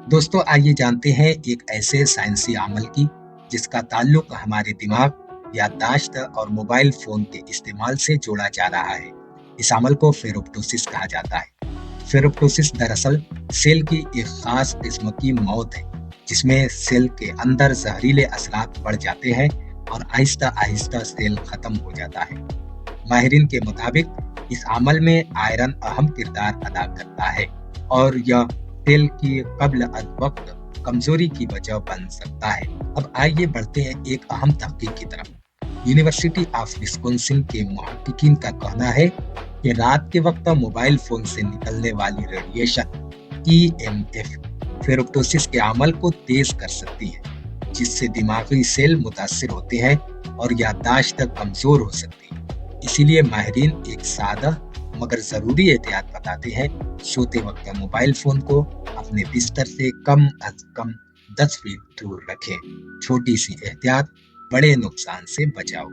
दोस्तों आइए जानते हैं एक ऐसे साइंसी अमल की जिसका ताल्लुक हमारे दिमाग, याददाश्त और मोबाइल फोन के इस्तेमाल से जोड़ा जा रहा है। इस अमल को फेरोप्टोसिस कहा जाता है। फेरोप्टोसिस दरअसल सेल की एक खास किस्म की मौत है, जिसमें सेल के अंदर जहरीले असरात बढ़ जाते हैं और आहिस्ता आहिस्ता सेल खत्म हो जाता है। माहिरीन के मुताबिक इस अमल में आयरन अहम किरदार अदा करता है और यह सेल की कब्ल अज वक्त कमजोरी की वजह बन सकता है। अब आइए बढ़ते हैं एक अहम तहकीक की तरफ। यूनिवर्सिटी ऑफ विस्कॉन्सिन के मुहक्किकीन का कहना है कि रात के वक्त मोबाइल फोन से निकलने वाली रेडिएशन EMF फेरोप्टोसिस के अमल को तेज कर सकती है, जिससे दिमागी सेल मुतासिर होते हैं और याददाश्त कमजोर हो सकती है। इसीलिए माहिरीन एक सादा मगर जरूरी एहतियात बताते हैं। सोते वक्त मोबाइल फोन को अपने बिस्तर से कम अज कम 10 फीट दूर रखें। छोटी सी एहतियात बड़े नुकसान से बचाओ।